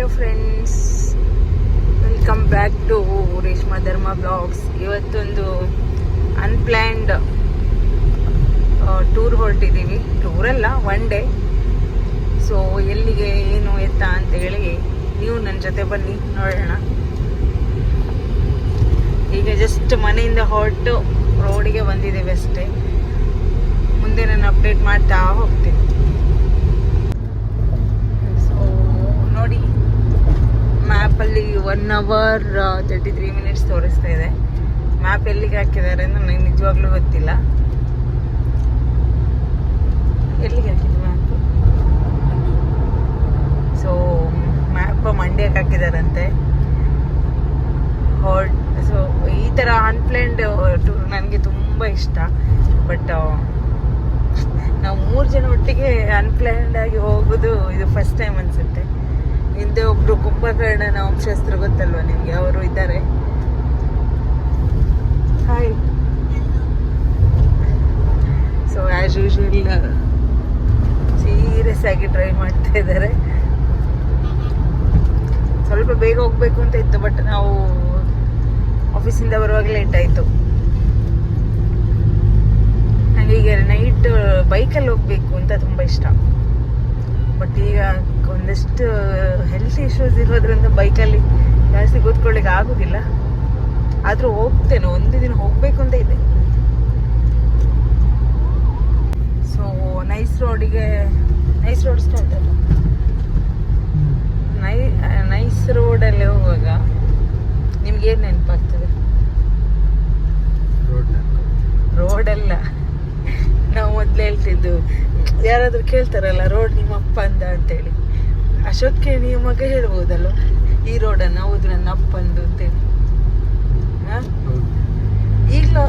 Hello friends, welcome back to Reshma Dharma blogs. ಇವತ್ತೊಂದು unplanned tour ಹೊರಟಿದ್ದೀವಿ. ಟೂರಲ್ಲ, ಒನ್ ಡೇ. ಸೊ ಎಲ್ಲಿಗೆ, ಏನು ಎತ್ತ ಅಂತೇಳಿ ನೀವು ನನ್ನ ಜೊತೆ ಬನ್ನಿ, ನೋಡೋಣ. ಈಗ ಜಸ್ಟ್ ಮನೆಯಿಂದ ಹೊರಟು ರೋಡಿಗೆ ಬಂದಿದ್ದೇವೆ ಅಷ್ಟೇ. ಮುಂದೆ ನಾನು ಅಪ್ಡೇಟ್ ಮಾಡ್ತಾ ಹೋಗ್ತೀನಿ. ನೋಡಿ, ಮ್ಯಾಪಲ್ಲಿ 1 hour 33 minutes ತೋರಿಸ್ತಾ ಇದೆ. ಮ್ಯಾಪ್ ಎಲ್ಲಿಗೆ ಹಾಕಿದ್ದಾರೆ ಅಂತ ನನಗೆ ನಿಜವಾಗ್ಲೂ ಗೊತ್ತಿಲ್ಲ. ಎಲ್ಲಿಗೆ ಹಾಕಿದ್ರು ಮ್ಯಾಪ್? ಸೊ ಮ್ಯಾಪ್ ಮಂಡ್ಯಕ್ಕೆ ಹಾಕಿದಾರಂತೆ. ಸೊ ಈ ಥರ ಅನ್ಪ್ಲ್ಯಾನ್ಡ್ ಟೂರ್ ನನಗೆ ತುಂಬ ಇಷ್ಟ. ಬಟ್ ನಾವು 3 ಜನ ಒಟ್ಟಿಗೆ ಅನ್ಪ್ಲ್ಯಾನ್ಡ್ ಆಗಿ ಹೋಗೋದು ಇದು ಫಸ್ಟ್ ಟೈಮ್ ಅನಿಸುತ್ತೆ. ಹಿಂದೆ ಒಬ್ರು ಕುಂಭಕರ್ಣನ ವಂಶಸ್ಥರು, ಗೊತ್ತಲ್ವ ನಿಮಗೆ, ಅವರು ಇದ್ದಾರೆ. Hi. So as usual serious ಆಗಿ ಡ್ರೈವ್ ಮಾಡ್ತಾ ಇದ್ದಾರೆ. ಸ್ವಲ್ಪ ಬೇಗ ಹೋಗ್ಬೇಕು ಅಂತ ಇತ್ತು, ಬಟ್ ನಾವು ಆಫೀಸಿಂದ ಬರುವಾಗ ಲೇಟ್ ಆಯಿತು. ನನಗೆ ಈಗ ನೈಟ್ ಬೈಕಲ್ಲಿ ಹೋಗಬೇಕು ಅಂತ ತುಂಬ ಇಷ್ಟ. ಬಟ್ ಈಗ ಒಂದಷ್ಟು ಹೆಲ್ತ್ ಇಶ್ಯೂಸ್ ಇರೋದ್ರಿಂದ ಬೈಕಲ್ಲಿ ಜಾಸ್ತಿ ಕೂತ್ಕೊಳ್ಳಿಕ್ಕೆ ಆಗೋದಿಲ್ಲ. ಆದರೂ ಹೋಗ್ತೇನೆ, ಒಂದು ದಿನ ಹೋಗಬೇಕು ಅಂತ ಇದೆ. ಸೊ ನೈಸ್ ರೋಡ್ ಸ್ಟಾರ್ಟ್ ಅಲ್ಲ, ನೈಸ್ ರೋಡಲ್ಲಿ ಹೋಗುವಾಗ ನಿಮ್ಗೇನು ನೆನಪಾಗ್ತದೆ? ರೋಡಲ್ಲ, ನಾವು ಮೊದಲು ಹೇಳ್ತಿದ್ದು, ಯಾರಾದರೂ ಕೇಳ್ತಾರಲ್ಲ ರೋಡ್ ನಿಮ್ಮ ಅಪ್ಪ ಅಂದ ಅಂತೇಳಿ, ಅಶೋಕ್ಗೆ ನೀವು ಮಗ ಹೇಳ್ಬೋದಲ್ವ ಈ ರೋಡನ್ನು, ಹೌದು ನನ್ನ ಅಪ್ಪಂದು ಅಂತೇಳಿ. ಈಗಲೂ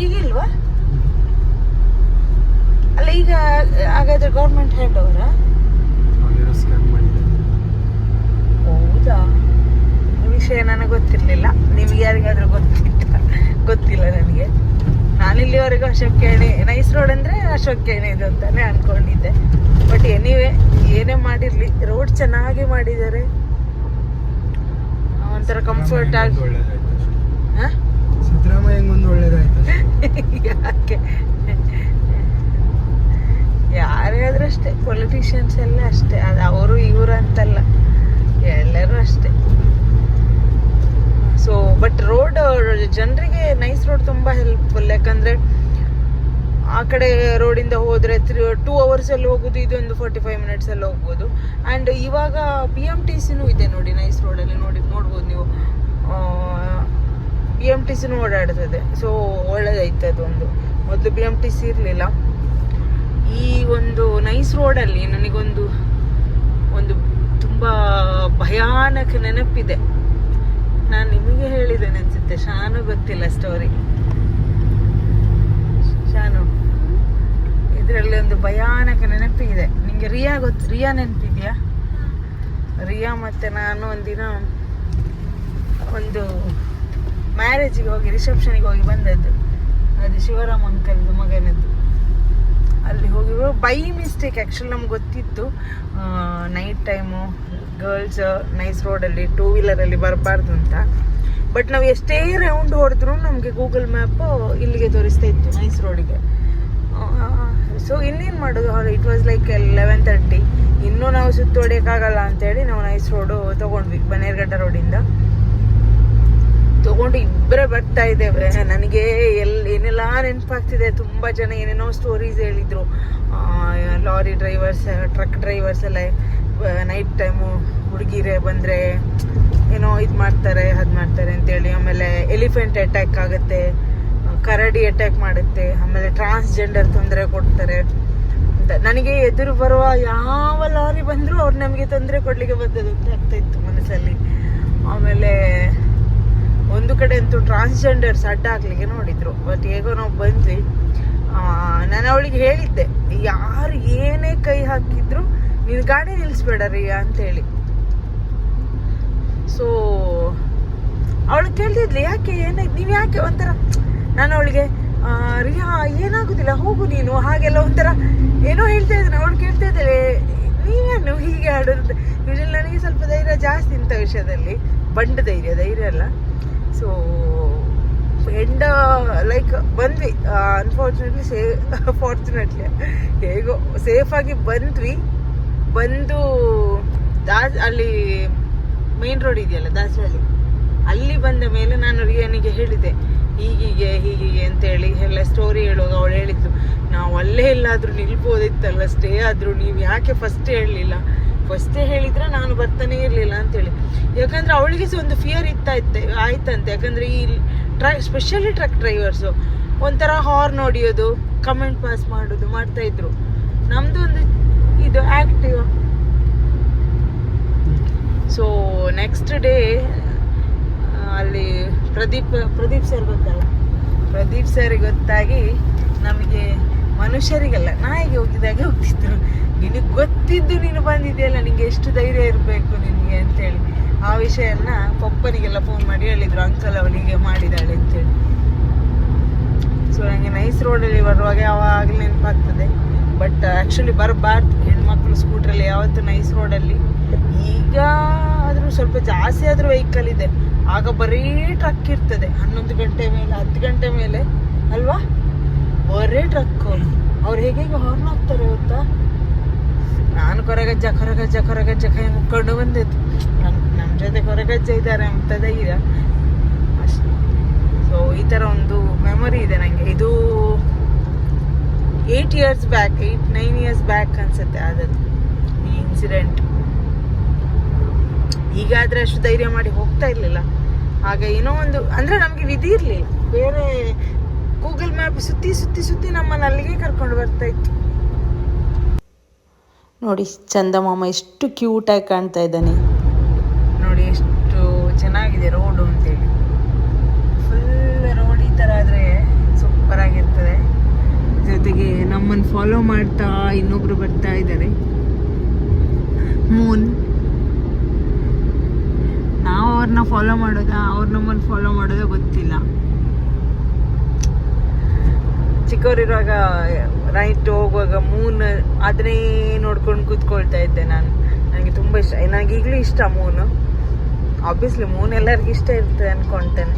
ಈಗಿಲ್ವಾ? ಅಲ್ಲ, ಈಗ ಹಾಗಾದ್ರೆ ಗೌರ್ಮೆಂಟ್ ಹ್ಯಾಂಡ್ ಓವರಾ? ಹೌದಾ? ವಿಷಯ ನನಗೆ ಗೊತ್ತಿರಲಿಲ್ಲ. ನಿಮ್ಗೆ ಯಾರಿಗಾದ್ರೂ ಗೊತ್ತಿಲ್ಲ ನನಗೆ. ನಾನಿಲ್ಲಿವರೆಗೂ ಅಶೋಕ್ಯಣಿ, ನೈಸ್ ರೋಡ್ ಅಂದರೆ ಅಶೋಕ್ಯಣಿ ಇದು ಅಂತಾನೆ ಅನ್ಕೊಂಡಿದ್ದೆ. ಬಟ್ ಎನಿವೇ, ಏನೇ ಮಾಡಿರಲಿ, ರೋಡ್ ಚೆನ್ನಾಗಿ ಮಾಡಿದ್ದಾರೆ. ಒಂಥರ ಕಂಫರ್ಟ್ ಆಗಿ. ಯಾಕೆ ಯಾರಿಗಾದ್ರೂ ಅಷ್ಟೇ, ಪೊಲಿಟಿಷಿಯನ್ಸ್ ಎಲ್ಲ ಅಷ್ಟೇ, ಅದು ಅವರು ಇವರು ಅಂತಲ್ಲ, ಎಲ್ಲರೂ ಅಷ್ಟೇ. ಸೊ ಬಟ್ ರೋಡ್ ಜನರಿಗೆ ನೈಸ್ ರೋಡ್ ತುಂಬ ಹೆಲ್ಪ್ಫುಲ್. ಯಾಕಂದರೆ ಆ ಕಡೆ ರೋಡಿಂದ ಹೋದರೆ 2 hours ಅಲ್ಲಿ ಹೋಗೋದು, ಇದೊಂದು 45 minutes ಅಲ್ಲಿ ಹೋಗ್ಬೋದು. ಆ್ಯಂಡ್ ಇವಾಗ BMTCನೂ ಇದೆ ನೋಡಿ ನೈಸ್ ರೋಡಲ್ಲಿ, ನೋಡ್ಬೋದು ನೀವು. BMTCನೂ ಓಡಾಡ್ತದೆ. ಸೊ ಒಳ್ಳೆದಾಯ್ತು ಅದೊಂದು. ಮೊದಲು BMTC ಇರಲಿಲ್ಲ. ಈ ಒಂದು ನೈಸ್ ರೋಡಲ್ಲಿ ನನಗೊಂದು ತುಂಬ ಭಯಾನಕ ನೆನಪಿದೆ. ನಾನು ನಿಮಗೆ ಹೇಳಿದ್ದೇನೆ ಅನ್ಸುತ್ತೆ, ಶಾನು ಗೊತ್ತಿಲ್ಲ ಸ್ಟೋರಿ. ಶಾನು, ಇದರಲ್ಲಿ ಒಂದು ಭಯಾನಕ ನೆನಪಿದೆ. ನಿಮಗೆ ರಿಯಾ ನೆನಪಿದೆಯಾ? ರಿಯಾ ಮತ್ತು ನಾನು ಒಂದಿನ ಒಂದು ಮ್ಯಾರೇಜಿಗೆ ಹೋಗಿ, ರಿಸೆಪ್ಷನಿಗೆ ಹೋಗಿ ಬಂದದ್ದು. ಅದು ಶಿವರಾಮ್ ಅಂಕಲ್ದು ಮಗನದ್ದು. ಅಲ್ಲಿ ಹೋಗಿ ಬೈ ಮಿಸ್ಟೇಕ್, ಆ್ಯಕ್ಚುಲಿ ನಮ್ಗೆ ಗೊತ್ತಿತ್ತು ನೈಟ್ ಟೈಮು ಗರ್ಲ್ಸ್ ನೈಸ್ ರೋಡಲ್ಲಿ 2 wheeler ಬರಬಾರ್ದು ಅಂತ. ಬಟ್ ನಾವು ಎಷ್ಟೇ ರೌಂಡ್ ಹೊಡೆದ್ರು ನಮಗೆ ಗೂಗಲ್ ಮ್ಯಾಪು ಇಲ್ಲಿಗೆ ತೋರಿಸ್ತಾ ಇತ್ತು, ನೈಸ್ ರೋಡಿಗೆ. ಸೊ ಇನ್ನೇನು ಮಾಡೋದು, ಇಟ್ ವಾಸ್ ಲೈಕ್ 11:30. ಇನ್ನೂ ನಾವು ಸುತ್ತು ಹೊಡಿಯೋಕ್ಕಾಗಲ್ಲ ಅಂತೇಳಿ ನಾವು ನೈಸ್ ರೋಡು ತೊಗೊಂಡ್ವಿ. ಬನ್ನೇರುಘಟ್ಟ ರೋಡಿಂದ ತೊಗೊಂಡು ಇಬ್ಬರೇ ಬರ್ತಾ ಇದ್ದೇವೆ. ನನಗೆ ಏನೆಲ್ಲ ನೆನಪಾಗ್ತಿದೆ. ತುಂಬ ಜನ ಏನೇನೋ ಸ್ಟೋರೀಸ್ ಹೇಳಿದರು. ಲಾರಿ ಡ್ರೈವರ್ಸ್, ಟ್ರಕ್ ಡ್ರೈವರ್ಸ್ ಎಲ್ಲ ನೈಟ್ ಟೈಮು ಹುಡುಗಿರೇ ಬಂದರೆ ಏನೋ ಇದು ಮಾಡ್ತಾರೆ, ಅದು ಮಾಡ್ತಾರೆ ಅಂತೇಳಿ. ಆಮೇಲೆ ಎಲಿಫೆಂಟ್ ಅಟ್ಯಾಕ್ ಆಗುತ್ತೆ, ಕರಡಿ ಅಟ್ಯಾಕ್ ಮಾಡುತ್ತೆ, ಆಮೇಲೆ ಟ್ರಾನ್ಸ್ಜೆಂಡರ್ ತೊಂದರೆ ಕೊಡ್ತಾರೆ ಅಂತ. ನನಗೆ ಎದುರು ಬರುವ ಯಾವ ಲಾರಿ ಬಂದರೂ ಅವ್ರು ನಮಗೆ ತೊಂದರೆ ಕೊಡಲಿಕ್ಕೆ ಬಂದದ್ದು ಅಂತ ಆಗ್ತಾಯಿತ್ತು ಮನಸ್ಸಲ್ಲಿ. ಆಮೇಲೆ ಒಂದು ಕಡೆ ಅಂತೂ ಟ್ರಾನ್ಸ್ಜೆಂಡರ್ಸ್ ಅಡ್ಡ ಹಾಕ್ಲಿಕ್ಕೆ ನೋಡಿದ್ರು. ಬಟ್ ಹೇಗೋ ನಾವು ಬಂದ್ವಿ. ನಾನು ಅವಳಿಗೆ ಹೇಳಿದ್ದೆ, ಯಾರು ಏನೇ ಕೈ ಹಾಕಿದ್ರು ನೀನು ಗಾಡಿ ನಿಲ್ಲಿಸ್ಬೇಡ ರಿಯಾ ಅಂತೇಳಿ. ಸೊ ಅವಳು ಕೇಳ್ತಿದ್ಲಿ, ಯಾಕೆ ಏನಾಯ್ತು, ನೀವು ಯಾಕೆ ಒಂಥರ. ನಾನು ಅವಳಿಗೆ ರಿಯಾ ಏನಾಗುದಿಲ್ಲ ಹೋಗು ನೀನು, ಹಾಗೆಲ್ಲ ಒಂಥರ ಏನೋ ಹೇಳ್ತಾ ಇದ್ದಾನೆ. ಅವಳು ಕೇಳ್ತಾ ಇದ್ದಾಳೆ, ನೀವೇನು ಹೀಗೆ ಆಡು ಜಾಸ್ತಿ ಇಂಥ ವಿಷಯದಲ್ಲಿ, ಧೈರ್ಯ ಅಲ್ಲ. ಸೊ ಲೈಕ್ ಬಂದ್ವಿ, ಫಾರ್ಚುನೇಟ್ಲಿ ಹೇಗೋ ಸೇಫಾಗಿ ಬಂದು ಅಲ್ಲಿ ಮೇನ್ ರೋಡ್ ಇದೆಯಲ್ಲ ದಾಸರಳ್ಳಿ, ಅಲ್ಲಿ ಬಂದ ಮೇಲೆ ನಾನು ರಿಯಾನಿಗೆ ಹೇಳಿದೆ ಹೀಗೀಗೆ ಅಂತೇಳಿ ಎಲ್ಲ ಸ್ಟೋರಿ ಹೇಳುವಾಗ ಅವಳು ಹೇಳಿದ್ಲು, ನಾವು ಅಲ್ಲೇ ಎಲ್ಲಾದರೂ ನಿಲ್ಬೋದಿತ್ತಲ್ಲ, ಸ್ಟೇ ಆದರೂ ನೀವು ಯಾಕೆ ಫಸ್ಟೇ ಹೇಳಲಿಲ್ಲ, ಫಸ್ಟೇ ಹೇಳಿದ್ರೆ ನಾನು ಬರ್ತಾನೆ ಇರಲಿಲ್ಲ ಅಂತೇಳಿ. ಯಾಕಂದರೆ ಅವಳಿಗೆ ಸಹ ಒಂದು ಫಿಯರ್ ಆಯ್ತಂತೆ. ಯಾಕಂದರೆ ಈ ಸ್ಪೆಷಲಿ ಟ್ರಕ್ ಡ್ರೈವರ್ಸು ಒಂಥರ ಹಾರ್ನ್ ಹೊಡಿಯೋದು, ಕಮೆಂಟ್ ಪಾಸ್ ಮಾಡೋದು ಮಾಡ್ತಾಯಿದ್ರು. ನಮ್ಮದು ಒಂದು ಇದು ಆ್ಯಕ್ಟಿವ್. ಸೊ ನೆಕ್ಸ್ಟ್ ಡೇ ಅಲ್ಲಿ ಪ್ರದೀಪ್ ಸರ್ ಗೊತ್ತಲ್ಲ, ಪ್ರದೀಪ್ ಸರಿಗೆ ಗೊತ್ತಾಗಿ ನಮಗೆ ಮನುಷ್ಯರಿಗೆಲ್ಲ ನಾಯಿಗೆ ಹೋಗ್ತಿದ್ರು, ನಿನಗೆ ಗೊತ್ತಿದ್ದು ನೀನು ಬಂದಿದೆಯಲ್ಲ, ನಿಂಗೆ ಎಷ್ಟು ಧೈರ್ಯ ಇರಬೇಕು ನಿನಗೆ ಅಂತೇಳಿ. ಆ ವಿಷಯನ ಪಪ್ಪನಿಗೆಲ್ಲ ಫೋನ್ ಮಾಡಿ ಹೇಳಿದ್ರು, ಅಂಕಲ್ ಅವಳಿಗೆ ಮಾಡಿದಾಳೆ ಅಂತೇಳಿ. ಸೊ ನನಗೆ ನೈಸ್ ರೋಡಲ್ಲಿ ಬರುವಾಗ ಯಾವಾಗಲೂ ನೆನಪಾಗ್ತದೆ. ಬಟ್ ಆ್ಯಕ್ಚುಲಿ ಬರಬಾರ್ದು ಹೆಣ್ಮಕ್ಳು ಸ್ಕೂಟ್ರಲ್ಲಿ ಯಾವತ್ತು ನೈಸ್ ರೋಡಲ್ಲಿ. ಈಗ ಆದರೂ ಸ್ವಲ್ಪ ಜಾಸ್ತಿ ಆದರೂ ವೆಹಿಕಲ್ ಇದೆ, ಆಗ ಬರೀ ಟ್ರಕ್ ಇರ್ತದೆ. 11 ಗಂಟೆ ಮೇಲೆ 10 ಗಂಟೆ ಮೇಲೆ ಅಲ್ವಾ, ಬರೀ ಟ್ರಕ್ಕು. ಅವ್ರು ಹೇಗೆ ಹಾರ್ನ್ ಹಾಕ್ತಾರೆ ಗೊತ್ತಾ. ನಾನು ಕೊರಗಜ್ಜ ಕೈ ಮುಕ್ಕೊಂಡು ಬಂದಿದ್ದು, ನಮ್ಮ ಜೊತೆ ಕೊರಗಜ್ಜ ಇದ್ದಾರೆ ಅಂತ ಧೈರ್ಯ ಅಷ್ಟೇ. ಸೊ ಈ ಥರ ಒಂದು ಮೆಮೊರಿ ಇದೆ ನನಗೆ. ಇದು 8 ಇಯರ್ಸ್ ಬ್ಯಾಕ್, 8-9 ಇಯರ್ಸ್ ಬ್ಯಾಕ್ ಅನ್ಸುತ್ತೆ ಆದದ್ದು ಈ ಇನ್ಸಿಡೆಂಟ್. ಈಗಾದರೆ ಅಷ್ಟು ಧೈರ್ಯ ಮಾಡಿ ಹೋಗ್ತಾ ಇರಲಿಲ್ಲ. ಆಗ ಏನೋ ಒಂದು ಅಂದರೆ ನಮಗೆ ವಿಧಿ ಇರಲಿಲ್ಲ, ಬೇರೆ ಗೂಗಲ್ ಮ್ಯಾಪ್ ಸುತ್ತಿ ನಮ್ಮನ್ನು ಅಲ್ಲಿಗೆ ಕರ್ಕೊಂಡು ಬರ್ತಾ ಇತ್ತು. ನೋಡಿ ಚಂದಮಾಮ ಎಷ್ಟು ಕ್ಯೂಟಾಗಿ ಕಾಣ್ತಾ ಇದ್ದಾನೆ ನೋಡಿ, ಎಷ್ಟು ಚೆನ್ನಾಗಿದೆ ರೋಡು ಅಂತೇಳಿ. ಫುಲ್ ರೋಡ್ ಈ ಥರ ಆದರೆ ಸೂಪರ್ ಆಗಿರ್ತದೆ. ಜೊತೆಗೆ ನಮ್ಮನ್ನು ಫಾಲೋ ಮಾಡ್ತಾ ಇನ್ನೊಬ್ರು ಬರ್ತಾ ಇದ್ದಾರೆ, ಮೂನ್. ನಾವು ಅವ್ರನ್ನ ಫಾಲೋ ಮಾಡೋದಾ, ಅವ್ರು ನಮ್ಮನ್ನು ಫಾಲೋ ಮಾಡೋದಾ ಗೊತ್ತಿಲ್ಲ. ಚಿಕ್ಕವರಿರುವಾಗ ನೈಟ್ ಹೋಗುವಾಗ ಮೂನ್ ಅದನ್ನೇ ನೋಡ್ಕೊಂಡು ಕೂತ್ಕೊಳ್ತಾ ಇದ್ದೆ ನಾನು. ನನಗೆ ತುಂಬ ಇಷ್ಟ, ನನಗೆ ಈಗಲೂ ಇಷ್ಟ ಮೂನು. ಆಬ್ವಿಯಸ್ಲಿ ಮೂನ್ ಎಲ್ಲರಿಗೂ ಇಷ್ಟ ಇರ್ತದೆ ಅಂದ್ಕೊಳ್ತೇನೆ.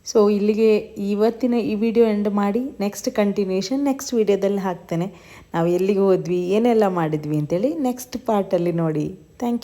ಸೊ ಇಲ್ಲಿಗೆ ಇವತ್ತಿನ ಈ ವಿಡಿಯೋ ಎಂಡ್ ಮಾಡಿ ನೆಕ್ಸ್ಟ್ ಕಂಟಿನ್ಯೂಷನ್ ನೆಕ್ಸ್ಟ್ ವಿಡಿಯೋದಲ್ಲಿ ಹಾಕ್ತೇನೆ. ನಾವು ಎಲ್ಲಿಗೆ ಹೋದ್ವಿ, ಏನೆಲ್ಲ ಮಾಡಿದ್ವಿ ಅಂತೇಳಿ ನೆಕ್ಸ್ಟ್ ಪಾರ್ಟಲ್ಲಿ ನೋಡಿ. Thank you.